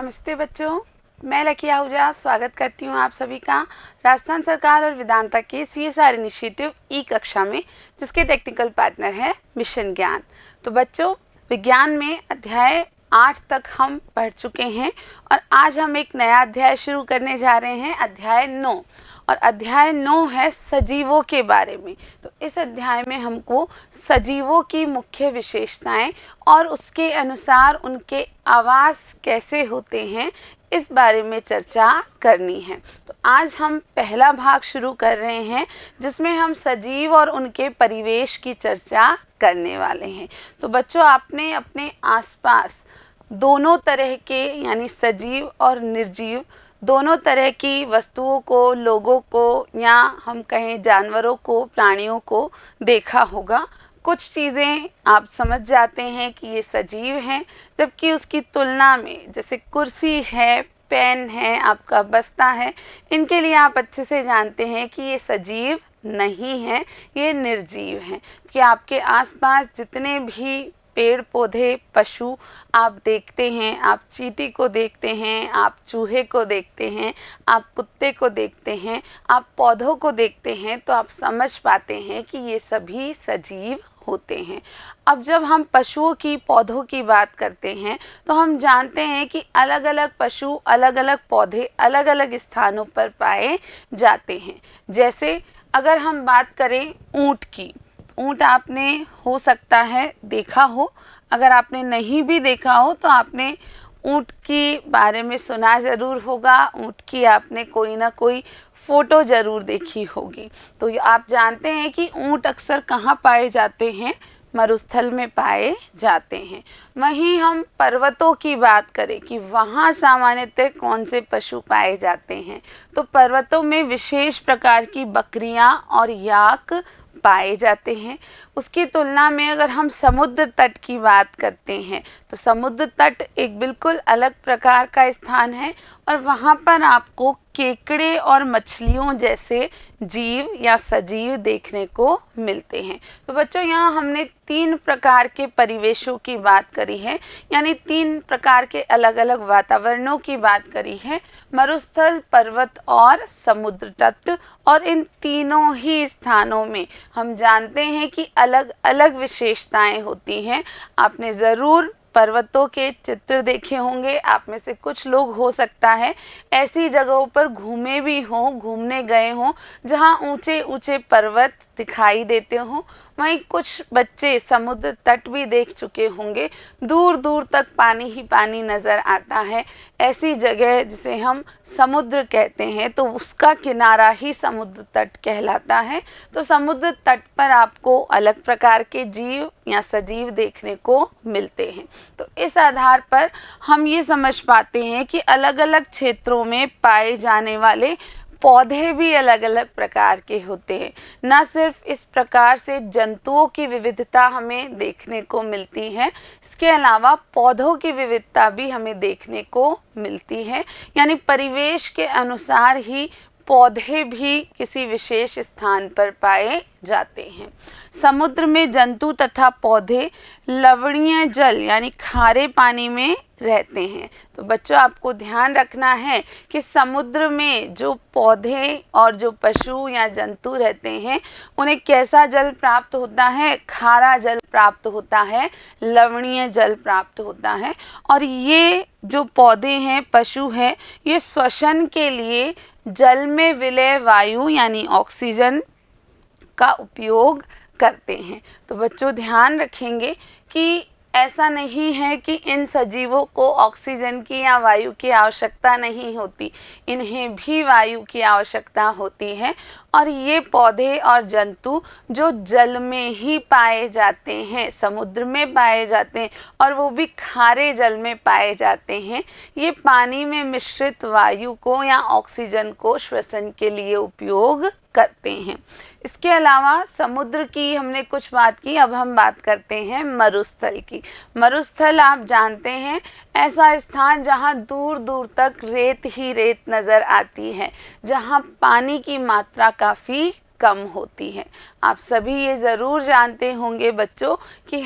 नमस्ते बच्चों, मैं लकी आहूजा स्वागत करती हूँ आप सभी का राजस्थान सरकार और वेदांता के CSR इनिशिएटिव ई कक्षा में, जिसके टेक्निकल पार्टनर है मिशन ज्ञान। तो बच्चों, विज्ञान में अध्याय 8 तक हम पढ़ चुके हैं और आज हम एक नया अध्याय शुरू करने जा रहे हैं, अध्याय 9। और अध्याय 9 है सजीवों के बारे में। तो इस अध्याय में हमको सजीवों की मुख्य विशेषताएं और उसके अनुसार उनके आवास कैसे होते हैं, इस बारे में चर्चा करनी है। तो आज हम पहला भाग शुरू कर रहे हैं, जिसमें हम सजीव और उनके परिवेश की चर्चा करने वाले हैं। तो बच्चों, आपने अपने आसपास दोनों तरह के, यानी सजीव और निर्जीव, दोनों तरह की वस्तुओं को, लोगों को, या हम कहें जानवरों को, प्राणियों को देखा होगा। कुछ चीज़ें आप समझ जाते हैं कि ये सजीव हैं, जबकि उसकी तुलना में, जैसे कुर्सी है, पेन है, आपका बस्ता है, इनके लिए आप अच्छे से जानते हैं कि ये सजीव नहीं है, ये निर्जीव हैं। कि आपके आसपास जितने भी पेड़ पौधे, पशु आप देखते हैं, आप चींटी को देखते हैं, आप चूहे को देखते हैं, आप कुत्ते को देखते हैं, आप पौधों को देखते हैं, तो आप समझ पाते हैं कि ये सभी सजीव होते हैं। अब जब हम पशुओं की, पौधों की बात करते हैं, तो हम जानते हैं कि अलग अलग पशु, अलग अलग पौधे अलग अलग स्थानों पर पाए जाते हैं। जैसे अगर हम बात करें ऊंट की, ऊंट आपने हो सकता है देखा हो, अगर आपने नहीं भी देखा हो तो आपने ऊंट के बारे में सुना ज़रूर होगा, ऊंट की आपने कोई ना कोई फ़ोटो ज़रूर देखी होगी। तो आप जानते हैं कि ऊंट अक्सर कहाँ पाए जाते हैं, मरुस्थल में पाए जाते हैं। वहीं हम पर्वतों की बात करें कि वहाँ सामान्यतः कौन से पशु पाए जाते हैं, तो पर्वतों में विशेष प्रकार की बकरियाँ और याक पाए जाते हैं। उसकी तुलना में अगर हम समुद्र तट की बात करते हैं, तो समुद्र तट एक बिल्कुल अलग प्रकार का स्थान है और वहाँ पर आपको केकड़े और मछलियों जैसे जीव या सजीव देखने को मिलते हैं। तो बच्चों, यहाँ हमने 3 प्रकार के परिवेशों की बात करी है, यानी 3 प्रकार के अलग अलग वातावरणों की बात करी है, मरुस्थल, पर्वत और समुद्र तट। और इन तीनों ही स्थानों में हम जानते हैं कि अलग अलग विशेषताएं होती हैं। आपने ज़रूर पर्वतों के चित्र देखे होंगे। आप में से कुछ लोग हो सकता है ऐसी जगहों पर घूमे भी हों, घूमने गए हों जहां ऊंचे ऊंचे पर्वत दिखाई देते हों। वहीं कुछ बच्चे समुद्र तट भी देख चुके होंगे, दूर दूर तक पानी ही पानी नज़र आता है। ऐसी जगह जिसे हम समुद्र कहते हैं, तो उसका किनारा ही समुद्र तट कहलाता है। तो समुद्र तट पर आपको अलग प्रकार के जीव या सजीव देखने को मिलते हैं। तो इस आधार पर हम ये समझ पाते हैं कि अलग अलग क्षेत्रों में पाए जाने वाले पौधे भी अलग अलग प्रकार के होते हैं। न सिर्फ इस प्रकार से जंतुओं की विविधता हमें देखने को मिलती है, इसके अलावा पौधों की विविधता भी हमें देखने को मिलती है। यानी परिवेश के अनुसार ही पौधे भी किसी विशेष स्थान पर पाए जाते हैं। समुद्र में जंतु तथा पौधे लवणीय जल यानी खारे पानी में रहते हैं। तो बच्चों, आपको ध्यान रखना है कि समुद्र में जो पौधे और जो पशु या जंतु रहते हैं, उन्हें कैसा जल प्राप्त होता है? खारा जल प्राप्त होता है, लवणीय जल प्राप्त होता है। और ये जो पौधे हैं, पशु हैं, ये श्वसन के लिए जल में विलय वायु यानी ऑक्सीजन का उपयोग करते हैं। तो बच्चों, ध्यान रखेंगे कि ऐसा नहीं है कि इन सजीवों को ऑक्सीजन की या वायु की आवश्यकता नहीं होती, इन्हें भी वायु की आवश्यकता होती है। और ये पौधे और जंतु जो जल में ही पाए जाते हैं, समुद्र में पाए जाते हैं, और वो भी खारे जल में पाए जाते हैं, ये पानी में मिश्रित वायु को या ऑक्सीजन को श्वसन के लिए उपयोग करते हैं। इसके अलावा समुद्र की हमने कुछ बात की, अब हम बात करते हैं मरुस्थल की। मरुस्थल आप जानते हैं, ऐसा स्थान जहां दूर दूर तक रेत ही रेत नज़र आती है, जहां पानी की मात्रा काफ़ी कम होती है। आप सभी ये ज़रूर जानते होंगे बच्चों कि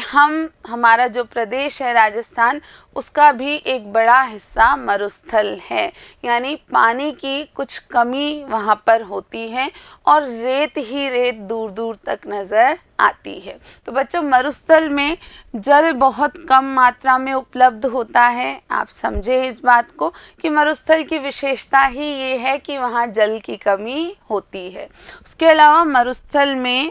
हमारा जो प्रदेश है राजस्थान, उसका भी एक बड़ा हिस्सा मरुस्थल है, यानी पानी की कुछ कमी वहाँ पर होती है और रेत ही रेत दूर दूर तक नज़र आती है। तो बच्चों, मरुस्थल में जल बहुत कम मात्रा में उपलब्ध होता है। आप समझे इस बात को कि मरुस्थल की विशेषता ही ये है कि वहाँ जल की कमी होती है। उसके अलावा मरुस्थल में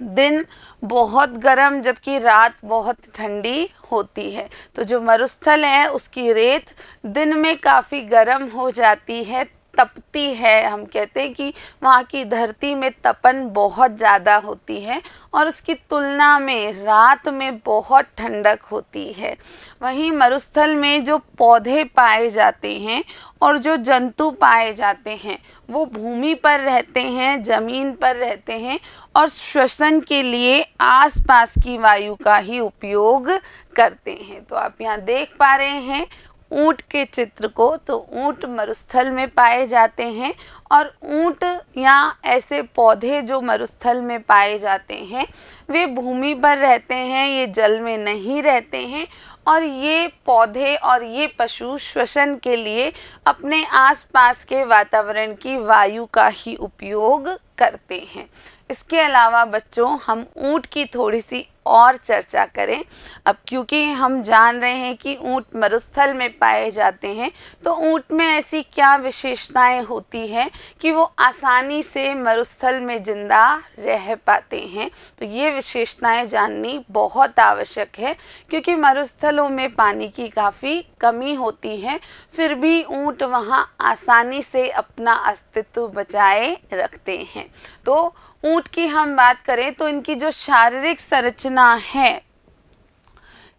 दिन बहुत गर्म जबकि रात बहुत ठंडी होती है। तो जो मरुस्थल है उसकी रेत दिन में काफ़ी गर्म हो जाती है, तपती है। हम कहते हैं कि वहाँ की धरती में तपन बहुत ज़्यादा होती है और उसकी तुलना में रात में बहुत ठंडक होती है। वहीं मरुस्थल में जो पौधे पाए जाते हैं और जो जंतु पाए जाते हैं वो भूमि पर रहते हैं, ज़मीन पर रहते हैं और श्वसन के लिए आसपास की वायु का ही उपयोग करते हैं। तो आप यहाँ देख पा रहे हैं ऊंट के चित्र को। तो ऊंट मरुस्थल में पाए जाते हैं और ऊंट या ऐसे पौधे जो मरुस्थल में पाए जाते हैं वे भूमि पर रहते हैं, ये जल में नहीं रहते हैं और ये पौधे और ये पशु श्वसन के लिए अपने आसपास के वातावरण की वायु का ही उपयोग करते हैं। इसके अलावा बच्चों, हम ऊंट की थोड़ी सी और चर्चा करें। अब क्योंकि हम जान रहे हैं कि ऊंट मरुस्थल में पाए जाते हैं, तो ऊंट में ऐसी क्या विशेषताएं होती हैं कि वो आसानी से मरुस्थल में जिंदा रह पाते हैं। तो ये विशेषताएं जाननी बहुत आवश्यक है क्योंकि मरुस्थलों में पानी की काफ़ी कमी होती है, फिर भी ऊंट वहाँ आसानी से अपना अस्तित्व बचाए रखते हैं। तो ऊंट की हम बात करें तो इनकी जो शारीरिक संरचना है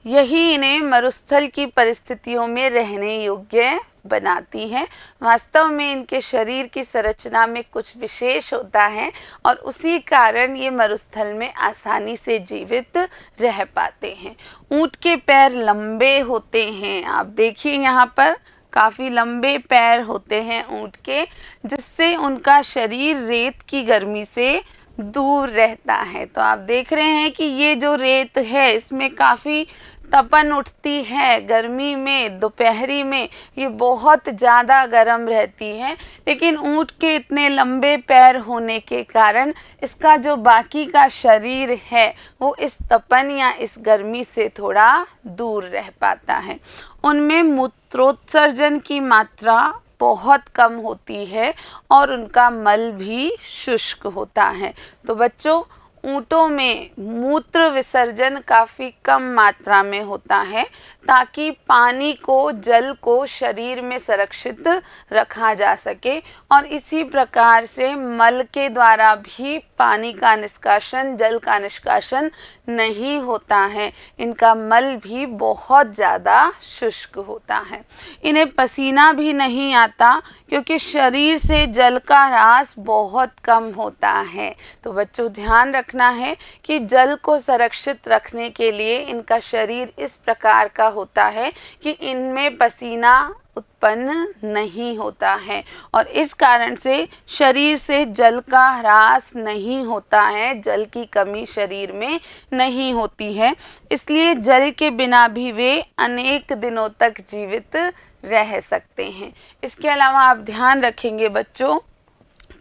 यही इन्हें मरुस्थल की परिस्थितियों में रहने योग्य बनाती है। वास्तव में इनके शरीर की संरचना में कुछ विशेष होता है और उसी कारण ये मरुस्थल में आसानी से जीवित रह पाते हैं। ऊंट के पैर लंबे होते हैं। आप देखिए यहाँ पर काफ़ी लंबे पैर होते हैं ऊंट के, जिससे उनका शरीर रेत की गर्मी से दूर रहता है। तो आप देख रहे हैं कि ये जो रेत है इसमें काफ़ी तपन उठती है गर्मी में, दोपहरी में ये बहुत ज़्यादा गर्म रहती है, लेकिन ऊंट के इतने लंबे पैर होने के कारण इसका जो बाकी का शरीर है वो इस तपन या इस गर्मी से थोड़ा दूर रह पाता है। उनमें मूत्रोत्सर्जन की मात्रा बहुत कम होती है और उनका मल भी शुष्क होता है। तो बच्चों, ऊँटों में मूत्र विसर्जन काफ़ी कम मात्रा में होता है ताकि पानी को, जल को शरीर में संरक्षित रखा जा सके और इसी प्रकार से मल के द्वारा भी पानी का निष्कासन, जल का निष्कासन नहीं होता है। इनका मल भी बहुत ज़्यादा शुष्क होता है। इन्हें पसीना भी नहीं आता क्योंकि शरीर से जल का ह्रास बहुत कम होता है। तो बच्चों, ध्यान रखना है कि जल को संरक्षित रखने के लिए इनका शरीर इस प्रकार का होता है कि इनमें पसीना उत्पन्न नहीं होता है और इस कारण से शरीर से जल का ह्रास नहीं होता है, जल की कमी शरीर में नहीं होती है। इसलिए जल के बिना भी वे अनेक दिनों तक जीवित रह सकते हैं। इसके अलावा आप ध्यान रखेंगे बच्चों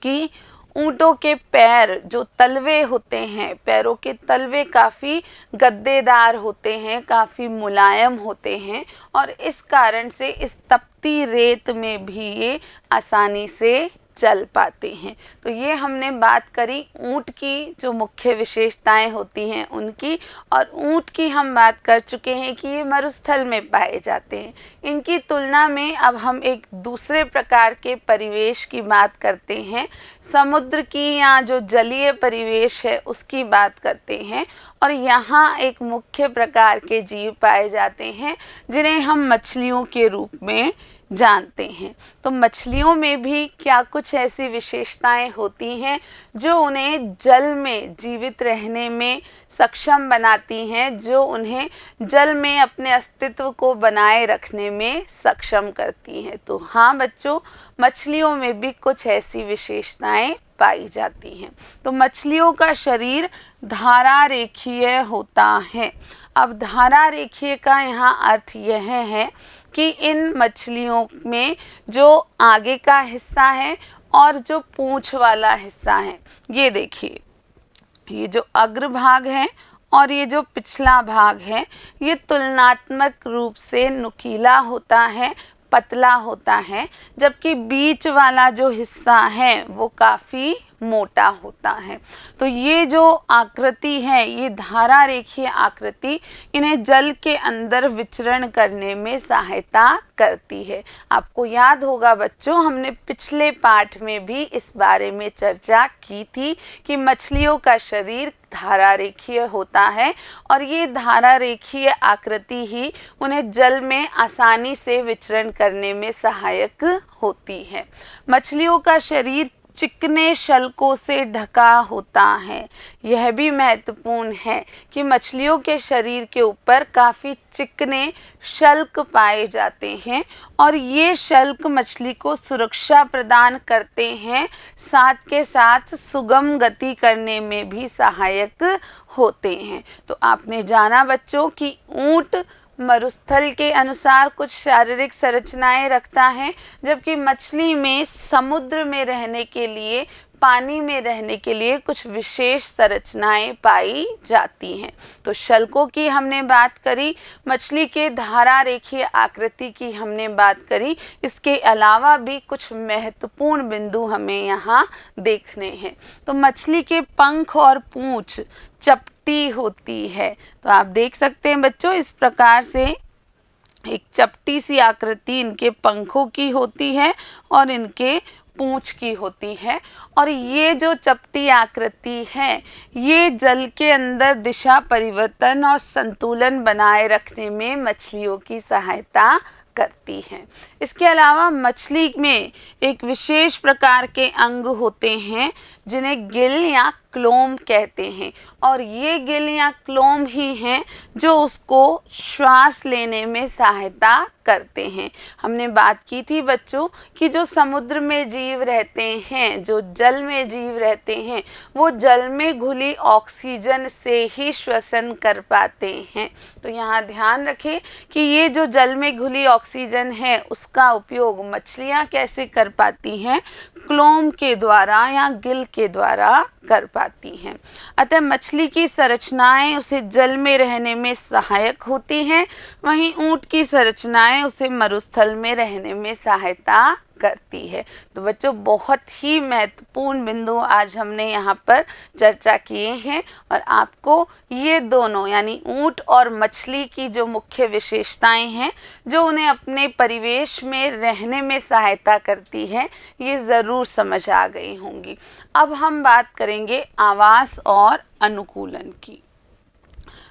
कि ऊँटों के पैर जो तलवे होते हैं, पैरों के तलवे काफ़ी गद्देदार होते हैं, काफ़ी मुलायम होते हैं और इस कारण से इस तपती रेत में भी ये आसानी से चल पाते हैं। तो ये हमने बात करी ऊँट की जो मुख्य विशेषताएं होती हैं उनकी, और ऊँट की हम बात कर चुके हैं कि ये मरुस्थल में पाए जाते हैं। इनकी तुलना में अब हम एक दूसरे प्रकार के परिवेश की बात करते हैं, समुद्र की या जो जलीय परिवेश है उसकी बात करते हैं। और यहाँ एक मुख्य प्रकार के जीव पाए जाते हैं जिन्हें हम मछलियों के रूप में जानते हैं। तो मछलियों में भी क्या कुछ ऐसी विशेषताएं होती हैं जो उन्हें जल में जीवित रहने में सक्षम बनाती हैं, जो उन्हें जल में अपने अस्तित्व को बनाए रखने में सक्षम करती हैं। तो हाँ बच्चों, मछलियों में भी कुछ ऐसी विशेषताएं पाई जाती हैं। तो मछलियों का शरीर धारा रेखीय होता है। अब धारा रेखीय का यहाँ अर्थ यह है कि इन मछलियों में जो आगे का हिस्सा है और जो पूंछ वाला हिस्सा है, ये देखिए, ये जो अग्रभाग है और ये जो पिछला भाग है, ये तुलनात्मक रूप से नुकीला होता है, पतला होता है, जबकि बीच वाला जो हिस्सा है वो काफ़ी मोटा होता है। तो ये जो आकृति है, ये धारा रेखीय आकृति इन्हें जल के अंदर विचरण करने में सहायता करती है। आपको याद होगा बच्चों, हमने पिछले पाठ में भी इस बारे में चर्चा की थी कि मछलियों का शरीर धारा रेखीय होता है और ये धारा रेखीय आकृति ही उन्हें जल में आसानी से विचरण करने में सहायक होती है। मछलियों का शरीर चिकने शल्कों से ढका होता है। यह भी महत्वपूर्ण है कि मछलियों के शरीर के ऊपर काफ़ी चिकने शल्क पाए जाते हैं और ये शल्क मछली को सुरक्षा प्रदान करते हैं, साथ के साथ सुगम गति करने में भी सहायक होते हैं। तो आपने जाना बच्चों कि ऊंट मरुस्थल के अनुसार कुछ शारीरिक संरचनाएं रखता है, जबकि मछली में समुद्र में रहने के लिए, पानी में रहने के लिए कुछ विशेष संरचनाएं पाई जाती हैं। तो शल्कों की हमने बात करी, मछली के धारा रेखीय आकृति की हमने बात करी, इसके अलावा भी कुछ महत्वपूर्ण बिंदु हमें यहाँ देखने हैं। तो मछली के पंख और पूंछ चपटी होती है। तो आप देख सकते हैं बच्चों, इस प्रकार से एक चपटी सी आकृति इनके पंखों की होती है और इनके पूंछ की होती है। और ये जो चपटी आकृति है, ये जल के अंदर दिशा परिवर्तन और संतुलन बनाए रखने में मछलियों की सहायता करती है। इसके अलावा मछली में एक विशेष प्रकार के अंग होते हैं जिन्हें गिल या क्लोम कहते हैं, और ये गिल या क्लोम ही हैं जो उसको श्वास लेने में सहायता करते हैं। हमने बात की थी बच्चों कि जो समुद्र में जीव रहते हैं, जो जल में जीव रहते हैं, वो जल में घुली ऑक्सीजन से ही श्वसन कर पाते हैं। तो यहाँ ध्यान रखें कि ये जो जल में घुली ऑक्सीजन है उसका उपयोग मछलियाँ कैसे कर पाती हैं, क्लोम के द्वारा या गिल के द्वारा कर पाती हैं। अतः मछली की संरचनाएं उसे जल में रहने में सहायक होती हैं, वहीं ऊंट की संरचनाएं उसे मरुस्थल में रहने में सहायता करती है। तो बच्चों, बहुत ही महत्वपूर्ण बिंदु आज हमने यहाँ पर चर्चा किए हैं और आपको ये दोनों यानी ऊंट और मछली की जो मुख्य विशेषताएं हैं जो उन्हें अपने परिवेश में रहने में सहायता करती है, ये ज़रूर समझ आ गई होंगी। अब हम बात करेंगे आवास और अनुकूलन की।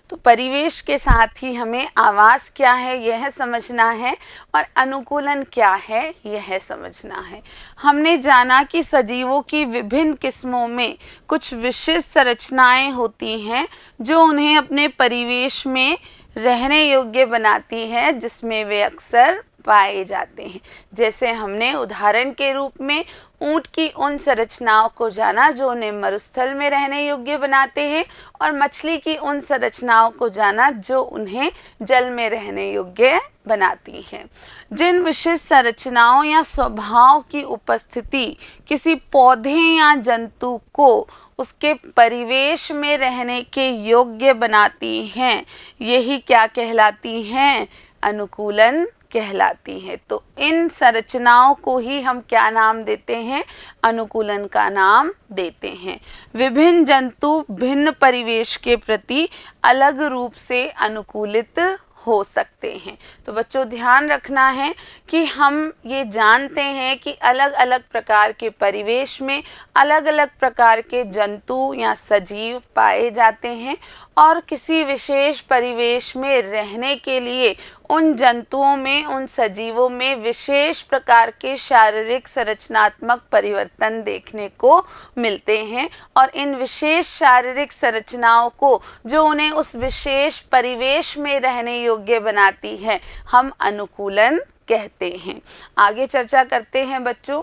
तो परिवेश के साथ ही हमें आवास क्या है यह समझना है और अनुकूलन क्या है यह समझना है। हमने जाना कि सजीवों की विभिन्न किस्मों में कुछ विशिष्ट संरचनाएं होती हैं जो उन्हें अपने परिवेश में रहने योग्य बनाती है, जिसमें वे अक्सर पाए जाते हैं। जैसे हमने उदाहरण के रूप में ऊंट की उन संरचनाओं को जाना जो उन्हें मरुस्थल में रहने योग्य बनाते हैं, और मछली की उन संरचनाओं को जाना जो उन्हें जल में रहने योग्य बनाती हैं। जिन विशिष्ट संरचनाओं या स्वभाव की उपस्थिति किसी पौधे या जंतु को उसके परिवेश में रहने के योग्य बनाती हैं, यही क्या कहलाती हैं, अनुकूलन कहलाती है। तो इन संरचनाओं को ही हम क्या नाम देते हैं, अनुकूलन का नाम देते हैं। विभिन्न जंतु भिन्न परिवेश के प्रति अलग रूप से अनुकूलित हो सकते हैं। तो बच्चों ध्यान रखना है कि हम ये जानते हैं कि अलग अलग प्रकार के परिवेश में अलग अलग प्रकार के जंतु या सजीव पाए जाते हैं और किसी विशेष परिवेश में रहने के लिए उन जंतुओं में, उन सजीवों में विशेष प्रकार के शारीरिक संरचनात्मक परिवर्तन देखने को मिलते हैं और इन विशेष शारीरिक संरचनाओं को जो उन्हें उस विशेष परिवेश में रहने योग्य बनाती है हम अनुकूलन कहते हैं। आगे चर्चा करते हैं बच्चों।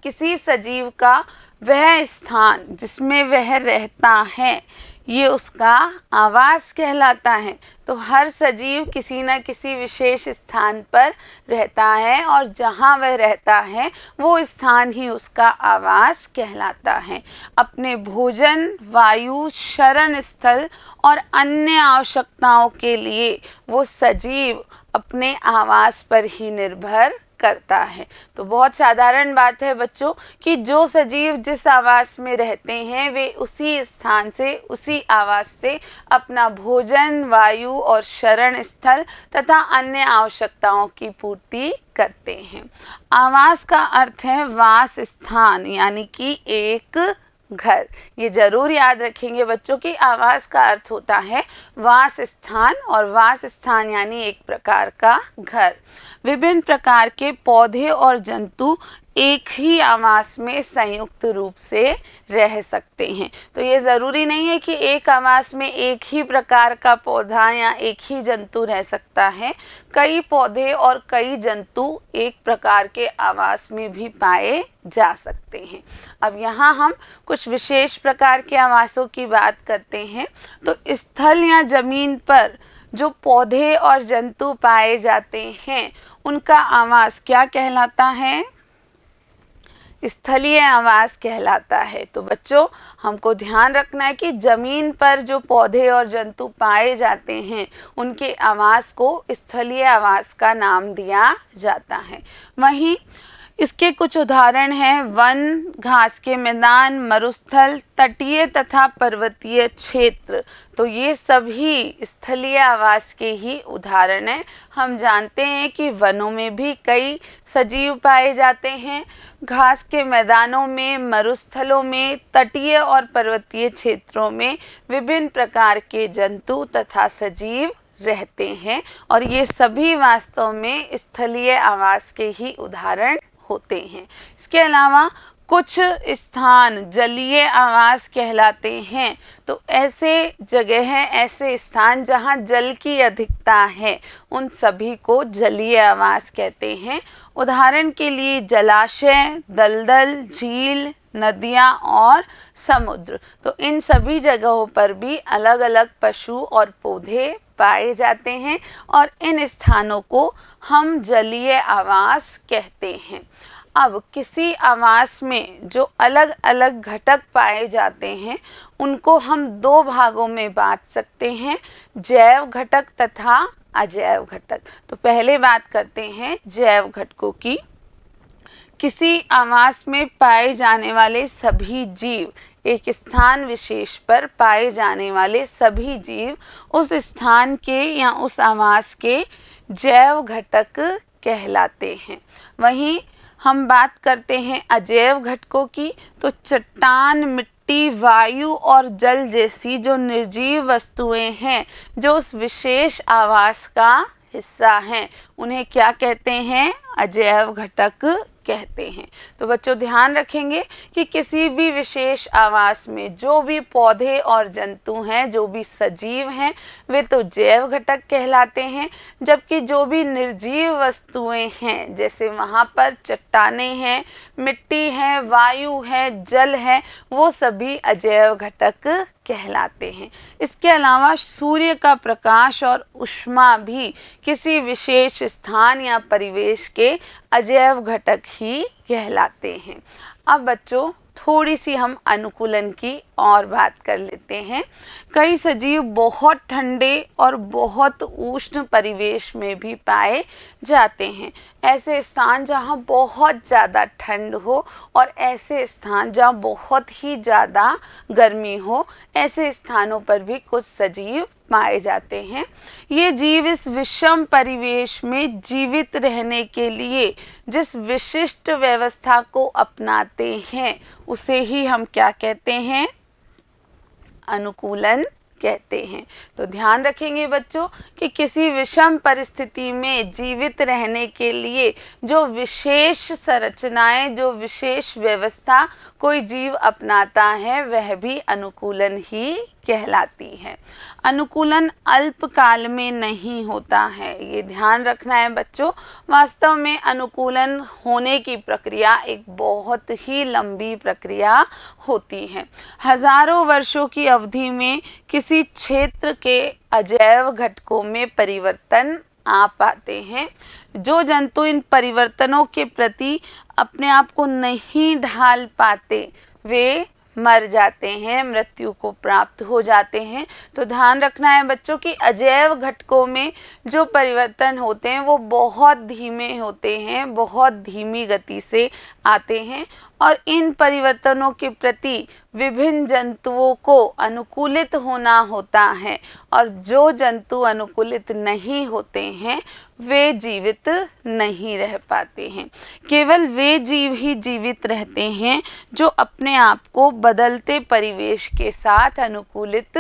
किसी सजीव का वह स्थान जिसमें वह रहता है ये उसका आवास कहलाता है। तो हर सजीव किसी न किसी विशेष स्थान पर रहता है और जहाँ वह रहता है वो स्थान ही उसका आवास कहलाता है। अपने भोजन, वायु, शरण स्थल और अन्य आवश्यकताओं के लिए वो सजीव अपने आवास पर ही निर्भर करता है। तो बहुत साधारण बात है बच्चों कि जो सजीव जिस आवास में रहते हैं वे उसी स्थान से, उसी आवास से अपना भोजन, वायु और शरण स्थल तथा अन्य आवश्यकताओं की पूर्ति करते हैं। आवास का अर्थ है वास स्थान, यानी कि एक घर। ये जरूर याद रखेंगे बच्चों कि आवास का अर्थ होता है वास स्थान और वास स्थान यानी एक प्रकार का घर। विभिन्न प्रकार के पौधे और जंतु एक ही आवास में संयुक्त रूप से रह सकते हैं। तो ये ज़रूरी नहीं है कि एक आवास में एक ही प्रकार का पौधा या एक ही जंतु रह सकता है। कई पौधे और कई जंतु एक प्रकार के आवास में भी पाए जा सकते हैं। अब यहाँ हम कुछ विशेष प्रकार के आवासों की बात करते हैं। तो स्थल या ज़मीन पर जो पौधे और जंतु पाए जाते हैं उनका आवास क्या कहलाता है? स्थलीय आवास कहलाता है। तो बच्चों हमको ध्यान रखना है कि ज़मीन पर जो पौधे और जंतु पाए जाते हैं उनके आवास को स्थलीय आवास का नाम दिया जाता है। वहीं इसके कुछ उदाहरण हैं वन, घास के मैदान, मरुस्थल, तटीय तथा पर्वतीय क्षेत्र। तो ये सभी स्थलीय आवास के ही उदाहरण हैं। हम जानते हैं कि वनों में भी कई सजीव पाए जाते हैं, घास के मैदानों में, मरुस्थलों में, तटीय और पर्वतीय क्षेत्रों में विभिन्न प्रकार के जंतु तथा सजीव रहते हैं और ये सभी वास्तव में स्थलीय आवास के ही उदाहरण होते हैं। इसके अलावा कुछ स्थान जलीय आवास कहलाते हैं। तो ऐसे जगह हैं, ऐसे स्थान जहां जल की अधिकता है उन सभी को जलीय आवास कहते हैं। उदाहरण के लिए जलाशय, दलदल, झील, नदियां और समुद्र। तो इन सभी जगहों पर भी अलग अलग पशु और पौधे पाए जाते हैं और इन स्थानों को हम जलीय आवास कहते हैं। अब किसी आवास में जो अलग अलग घटक पाए जाते हैं उनको हम दो भागों में बांट सकते हैं, जैव घटक तथा अजैव घटक। तो पहले बात करते हैं जैव घटकों की। किसी आवास में पाए जाने वाले सभी जीव, एक स्थान विशेष पर पाए जाने वाले सभी जीव उस स्थान के या उस आवास के जैव घटक कहलाते हैं। वहीं हम बात करते हैं अजैव घटकों की। तो चट्टान, मिट्टी, वायु और जल जैसी जो निर्जीव वस्तुएं हैं जो उस विशेष आवास का हिस्सा हैं उन्हें क्या कहते हैं? अजैव घटक कहते हैं। तो बच्चों ध्यान रखेंगे कि किसी भी विशेष आवास में जो भी पौधे और जंतु हैं, जो भी सजीव हैं, वे तो जैव घटक कहलाते हैं, जबकि जो भी निर्जीव वस्तुएं हैं जैसे वहाँ पर चट्टानें हैं, मिट्टी है, वायु है, जल है, वो सभी अजैव घटक कहलाते हैं। इसके अलावा सूर्य का प्रकाश और ऊष्मा भी किसी विशेष स्थान या परिवेश के अजैव घटक ही कहलाते हैं। अब बच्चों थोड़ी सी हम अनुकूलन की और बात कर लेते हैं। कई सजीव बहुत ठंडे और बहुत उष्ण परिवेश में भी पाए जाते हैं। ऐसे स्थान जहाँ बहुत ज़्यादा ठंड हो और ऐसे स्थान जहाँ बहुत ही ज़्यादा गर्मी हो, ऐसे स्थानों पर भी कुछ सजीव पाए जाते हैं। ये जीव इस विषम परिवेश में जीवित रहने के लिए जिस विशिष्ट व्यवस्था को अपनाते हैं उसे ही हम क्या कहते हैं? अनुकूलन कहते हैं। तो ध्यान रखेंगे बच्चों कि किसी विषम परिस्थिति में जीवित रहने के लिए जो विशेष संरचनाएं, जो विशेष व्यवस्था कोई जीव अपनाता है वह भी अनुकूलन ही कहलाती है। अनुकूलन अल्पकाल में नहीं होता है, ये ध्यान रखना है बच्चों। वास्तव में अनुकूलन होने की प्रक्रिया एक बहुत ही लंबी प्रक्रिया होती है। हजारों वर्षों की अवधि में किसी क्षेत्र के अजैव घटकों में परिवर्तन आ पाते हैं। जो जंतु इन परिवर्तनों के प्रति अपने आप को नहीं ढाल पाते वे मर जाते हैं, मृत्यु को प्राप्त हो जाते हैं। तो ध्यान रखना है बच्चों कि अजैव घटकों में जो परिवर्तन होते हैं वो बहुत धीमे होते हैं, बहुत धीमी गति से आते हैं और इन परिवर्तनों के प्रति विभिन्न जंतुओं को अनुकूलित होना होता है और जो जंतु अनुकूलित नहीं होते हैं वे जीवित नहीं रह पाते हैं। केवल वे जीव ही जीवित रहते हैं जो अपने आप को बदलते परिवेश के साथ अनुकूलित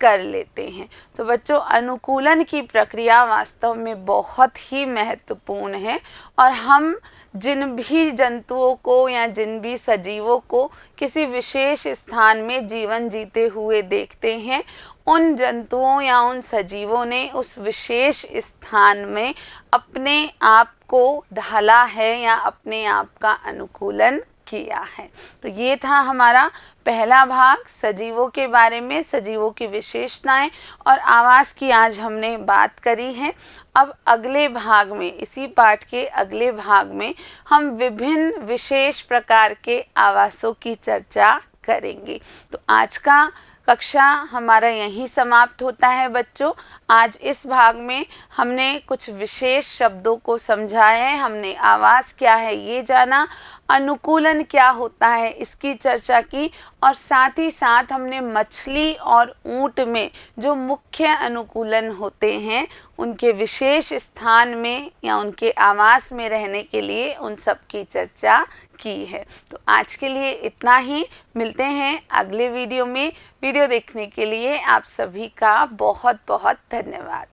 कर लेते हैं। तो बच्चों, अनुकूलन की प्रक्रिया वास्तव में बहुत ही महत्वपूर्ण है और हम जिन भी जंतुओं को या जिन भी सजीवों को किसी विशेष स्थान में जीवन जीते हुए देखते हैं, उन जंतुओं या उन सजीवों ने उस विशेष स्थान में अपने आप को ढाला है या अपने आप का अनुकूलन किया है। तो ये था हमारा पहला भाग सजीवों के बारे में, सजीवों की विशेषताएं और आवास की आज हमने बात करी है। अब अगले भाग में, इसी पाठ के अगले भाग में हम विभिन्न विशेष प्रकार के आवासों की चर्चा करेंगे। तो आज का कक्षा हमारा यहीं समाप्त होता है बच्चों। आज इस भाग में हमने कुछ विशेष शब्दों को समझा है, हमने आवास क्या है ये जाना, अनुकूलन क्या होता है इसकी चर्चा की और साथ ही साथ हमने मछली और ऊंट में जो मुख्य अनुकूलन होते हैं उनके विशेष स्थान में या उनके आवास में रहने के लिए उन सब की चर्चा की है। तो आज के लिए इतना ही, मिलते हैं अगले वीडियो में। वीडियो देखने के लिए आप सभी का बहुत बहुत धन्यवाद।